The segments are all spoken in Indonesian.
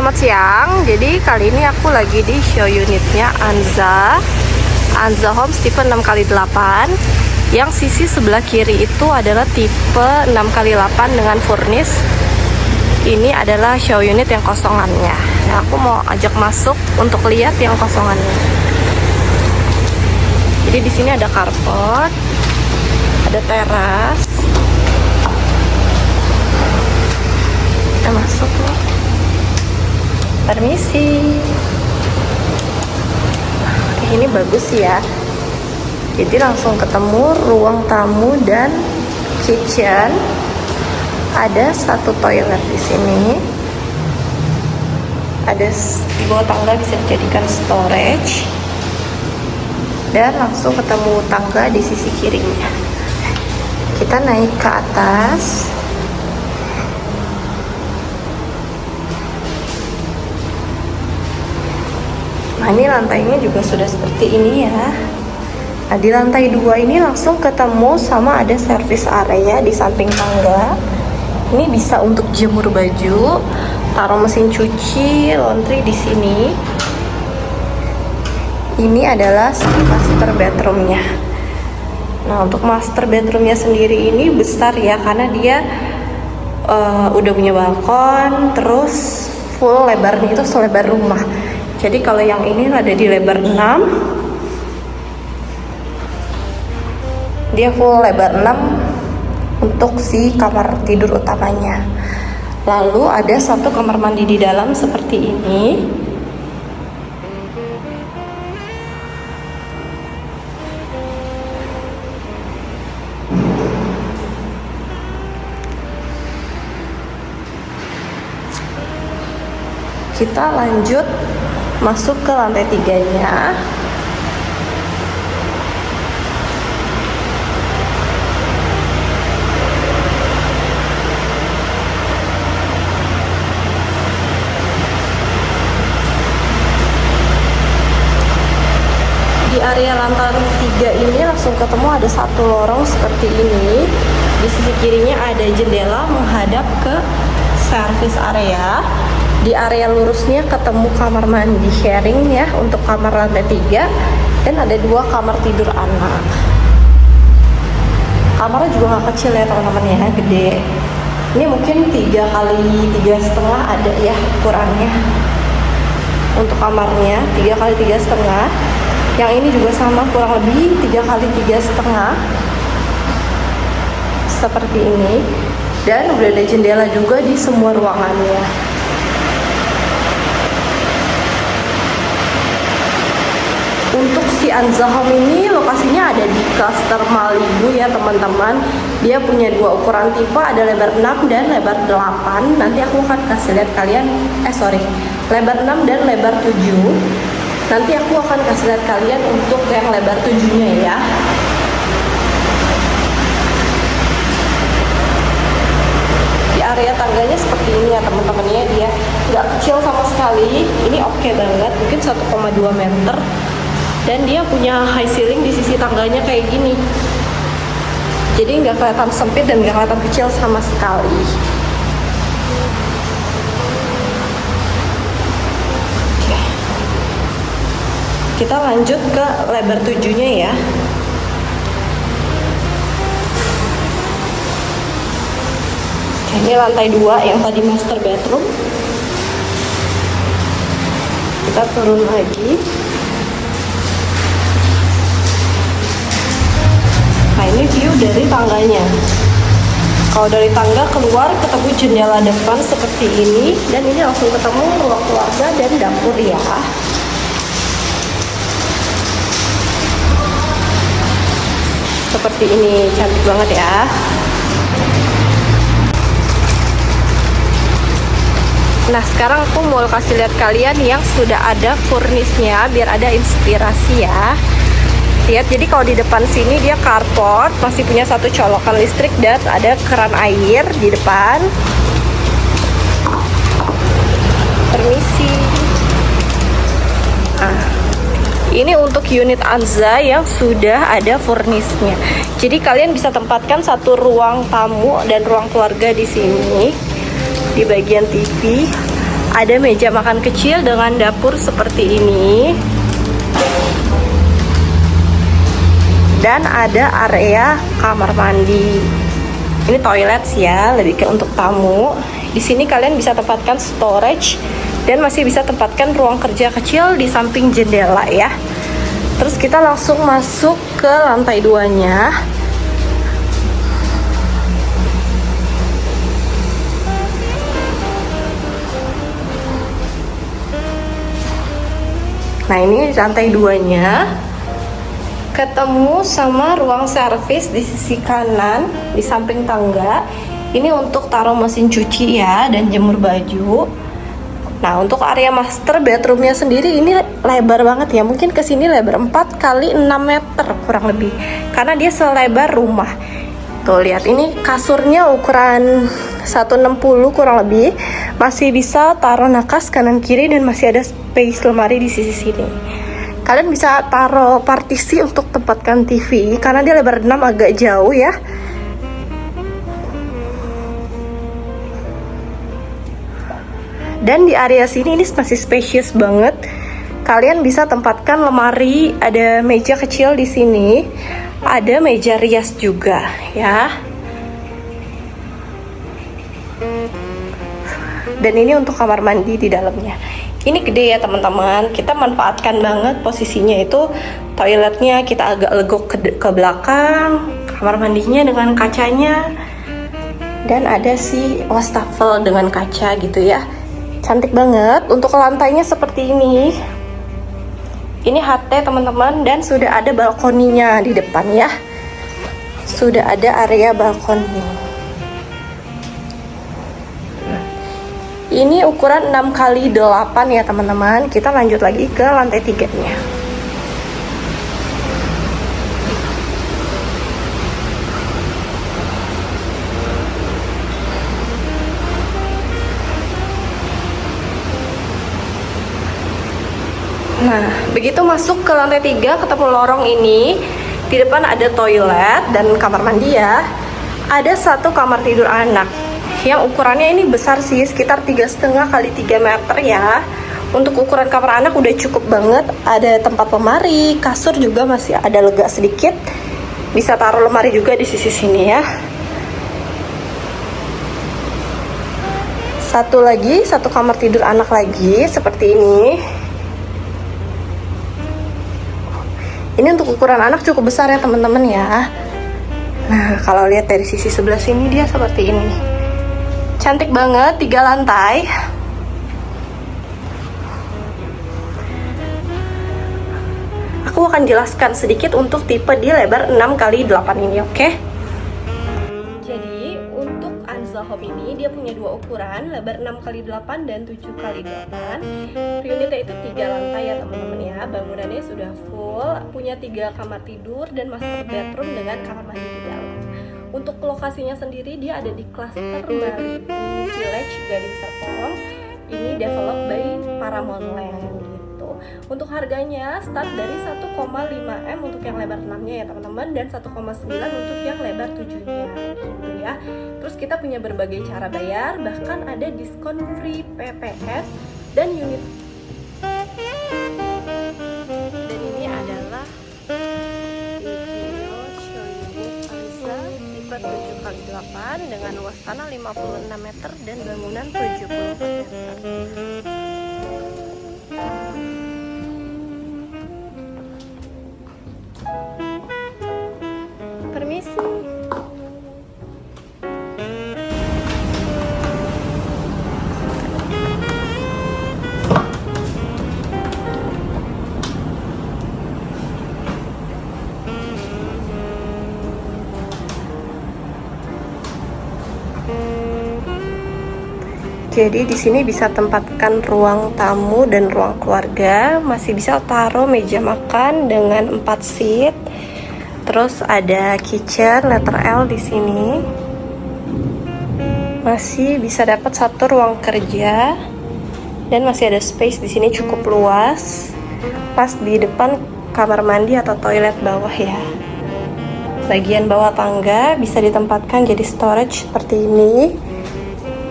Selamat siang. Jadi kali ini aku lagi di show unitnya Anza Homes tipe 6x8. Yang sisi sebelah kiri itu adalah tipe 6x8 dengan furnish. Ini adalah show unit yang kosongannya. Nah, aku mau ajak masuk untuk lihat yang kosongannya. Jadi di sini ada carport, ada teras. Kita masuk nih. Permisi. Ini bagus ya. Jadi langsung ketemu ruang tamu dan kitchen. Ada satu toilet di sini. Ada di bawah tangga bisa dijadikan storage. Dan langsung ketemu tangga di sisi kirinya. Kita naik ke atas. Nah, ini lantainya juga sudah seperti ini ya. Nah, di lantai 2 ini langsung ketemu sama ada service area di samping tangga. Ini bisa untuk jemur baju, taruh mesin cuci, laundry di sini. Ini adalah master bedroomnya. Nah, untuk master bedroomnya sendiri ini besar ya, karena dia udah punya balkon, terus full lebarnya itu selebar rumah. Jadi kalau yang ini ada di lebar 6, dia full lebar 6 untuk si kamar tidur utamanya. Lalu ada satu kamar mandi di dalam seperti ini. Kita lanjut masuk ke lantai 3-nya. Di area lantai 3 ini langsung ketemu ada satu lorong seperti ini. Di sisi kirinya ada jendela menghadap ke service area. Di area lurusnya ketemu kamar mandi sharing ya untuk kamar lantai 3, dan ada 2 kamar tidur anak. Kamarnya juga gak kecil ya teman-teman ya, gede. Ini mungkin 3x3,5 ada ya ukurannya untuk kamarnya, 3x3,5. Yang ini juga sama, kurang lebih 3x3,5 seperti ini. Dan udah ada jendela juga di semua ruangannya. Untuk si Anza Home ini lokasinya ada di Cluster Malibu ya teman-teman. Dia punya 2 ukuran tipe, ada lebar 6 dan lebar 8. Nanti aku akan kasih lihat kalian, lebar 6 dan lebar 7. Nanti aku akan kasih lihat kalian untuk yang lebar 7-nya ya. Di area tangganya seperti ini ya teman-teman ya, dia nggak kecil sama sekali. Ini oke banget, mungkin 1,2 meter. Dan dia punya high ceiling di sisi tangganya kayak gini. Jadi nggak kelihatan sempit dan nggak kelihatan kecil sama sekali. Oke. Kita lanjut ke lebar 7-nya ya. Ini lantai 2 yang tadi master bedroom. Kita turun lagi. Nah, ini view dari tangganya. Kalau dari tangga keluar ketemu jendela depan seperti ini, dan ini langsung ketemu ruang keluarga dan dapur ya. Seperti ini, cantik banget ya. Nah, sekarang aku mau kasih lihat kalian yang sudah ada furnishnya biar ada inspirasi ya. Lihat, jadi kalau di depan sini dia carport, masih punya satu colokan listrik dan ada keran air di depan. Permisi. Nah, ini untuk unit Anza yang sudah ada furnishnya. Jadi kalian bisa tempatkan satu ruang tamu dan ruang keluarga di sini. Di bagian TV Ada meja makan kecil dengan dapur seperti ini. Dan ada area kamar mandi. Ini toilet sih ya, lebih ke untuk tamu. Di sini kalian bisa tempatkan storage dan masih bisa tempatkan ruang kerja kecil di samping jendela ya. Terus kita langsung masuk ke lantai 2-nya. Nah, ini lantai 2-nya. Ketemu sama ruang servis di sisi kanan di samping tangga. Ini untuk taruh mesin cuci ya dan jemur baju. Nah, untuk area master bedroomnya sendiri ini lebar banget ya. Mungkin kesini lebar 4 kali 6 meter kurang lebih. Karena dia selebar rumah. Tuh lihat, ini kasurnya ukuran 160 kurang lebih. Masih bisa taruh nakas kanan kiri dan masih ada space lemari di sisi sini. Kalian bisa taruh partisi untuk tempatkan TV karena dia lebar 6 agak jauh ya. Dan di area sini ini masih spacious banget. Kalian bisa tempatkan lemari, ada meja kecil di sini, ada meja rias juga ya. Dan ini untuk kamar mandi di dalamnya. Ini gede ya teman-teman. Kita manfaatkan banget posisinya itu, toiletnya kita agak legok ke belakang, kamar mandinya dengan kacanya, dan ada si wastafel dengan kaca gitu ya. Cantik banget. Untuk lantainya seperti ini. Ini HT teman-teman, dan sudah ada balkoninya di depan ya. Sudah ada area balkoni. Ini ukuran 6 kali 8 ya teman-teman. Kita lanjut lagi ke lantai 3-nya. Nah, begitu masuk ke lantai 3, ketemu lorong ini. Di depan ada toilet dan kamar mandi ya. Ada satu kamar tidur anak yang ukurannya ini besar sih, sekitar 3,5 kali 3 meter ya. Untuk ukuran kamar anak udah cukup banget. Ada tempat lemari, kasur juga masih ada lega sedikit. Bisa taruh lemari juga di sisi sini ya. Satu kamar tidur anak lagi seperti ini. Ini untuk ukuran anak cukup besar ya teman-teman ya. Nah, kalau lihat dari sisi sebelah sini dia seperti ini. Cantik banget, 3 lantai. Aku akan jelaskan sedikit untuk tipe di lebar 6 kali 8 ini, oke? Jadi, untuk Anza Home ini dia punya 2 ukuran, lebar 6 kali 8 dan 7 kali 8. Unitnya itu 3 lantai ya teman-teman ya. Bangunannya sudah full, punya 3 kamar tidur dan master bedroom dengan kamar mandi di dalam. Untuk lokasinya sendiri dia ada di klaster Malibu Village Gading Serpong. Ini developed by Paramount Land gitu. Untuk harganya start dari 1,5 M untuk yang lebar 6-nya ya teman-teman, dan 1,9 untuk yang lebar 7-nya gitu ya. Terus kita punya berbagai cara bayar, bahkan ada diskon free PPF dan unit. Dan ini adalah video showroom Anza tipe 7x8 dengan luas tanah 56 meter dan bangunan 74 meter. Permisi. Jadi di sini bisa tempatkan ruang tamu dan ruang keluarga, masih bisa taruh meja makan dengan 4 seat. Terus ada kitchen letter L di sini. Masih bisa dapat 1 ruang kerja dan masih ada space di sini cukup luas. Pas di depan kamar mandi atau toilet bawah ya. Bagian bawah tangga bisa ditempatkan jadi storage seperti ini.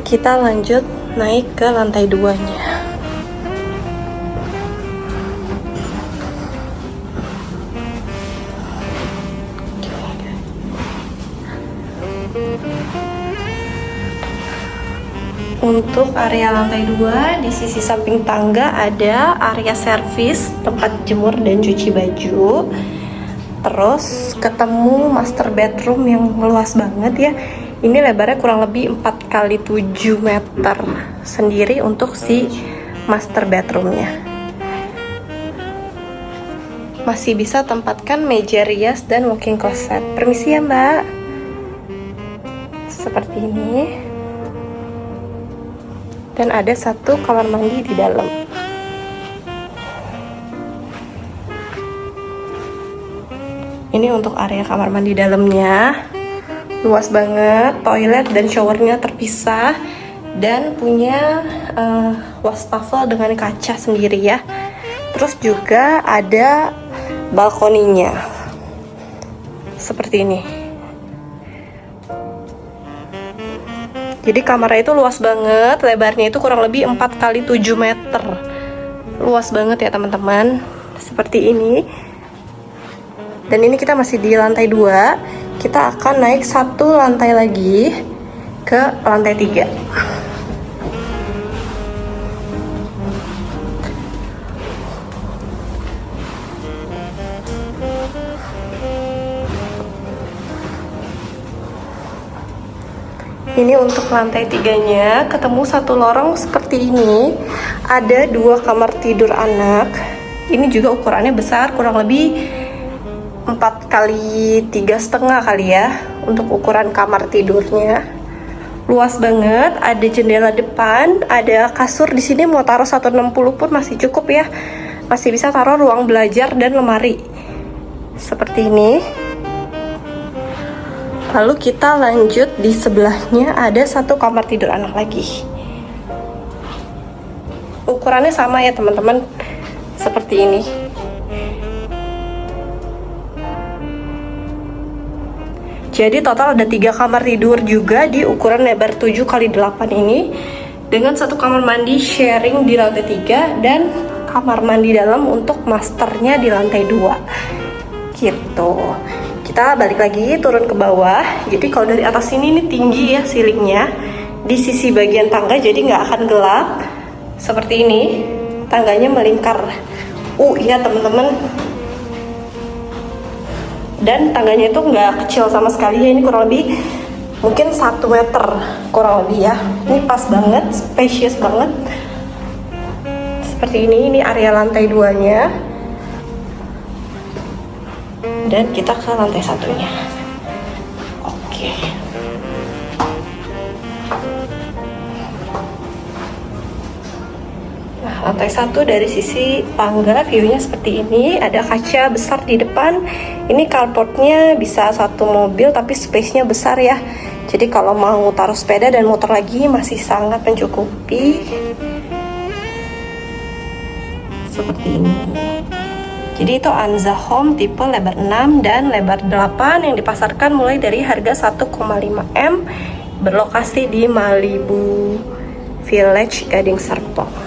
Kita lanjut naik ke lantai 2-nya. Untuk area lantai 2 di sisi samping tangga ada area servis, tempat jemur dan cuci baju. Terus ketemu master bedroom yang luas banget ya. Ini lebarnya kurang lebih 4 kali 7 meter sendiri untuk si master bedroomnya. Masih bisa tempatkan meja rias dan walking closet. Permisi ya mbak. Seperti ini. Dan ada satu kamar mandi di dalam. Ini untuk area kamar mandi dalamnya. Luas banget, toilet dan showernya terpisah. Dan punya wastafel dengan kaca sendiri ya. Terus juga ada balkoninya. Seperti ini. Jadi kamarnya itu luas banget, lebarnya itu kurang lebih 4 kali 7 meter. Luas banget ya teman-teman. Seperti ini. Dan ini kita masih di lantai 2. Kita akan naik 1 lantai lagi ke lantai 3. Ini untuk lantai 3-nya, ketemu satu lorong seperti ini. Ada 2 kamar tidur anak. Ini juga ukurannya besar, kurang lebih 4 kali 3,5 kali ya untuk ukuran kamar tidurnya. Luas banget, ada jendela depan, ada kasur di sini mau taruh 160 pun masih cukup ya. Masih bisa taruh ruang belajar dan lemari. Seperti ini. Lalu kita lanjut, di sebelahnya ada 1 kamar tidur anak lagi. Ukurannya sama ya teman-teman, seperti ini. Jadi total ada 3 kamar tidur juga di ukuran lebar 7 kali 8 ini. Dengan 1 kamar mandi sharing di lantai 3 dan kamar mandi dalam untuk masternya di lantai 2. Gitu. Kita balik lagi turun ke bawah. Jadi kalau dari atas sini ini tinggi ya ceilingnya. Di sisi bagian tangga jadi nggak akan gelap. Seperti ini. Tangganya melingkar. Ya teman-teman. Dan tangganya itu nggak kecil sama sekali ya. Ini kurang lebih mungkin 1 meter kurang lebih ya. Ini pas banget, spacious banget. Seperti ini area lantai 2-nya. Dan kita ke lantai 1-nya. Oke. Nah, lantai 1 dari sisi tangga view-nya seperti ini. Ada kaca besar di depan. Ini carportnya bisa 1 mobil tapi space-nya besar ya. Jadi kalau mau taruh sepeda dan motor lagi masih sangat mencukupi. Seperti ini. Jadi itu Anza Home tipe lebar 6 dan lebar 8 yang dipasarkan mulai dari harga 1,5 M, berlokasi di Malibu Village, Gading Serpong.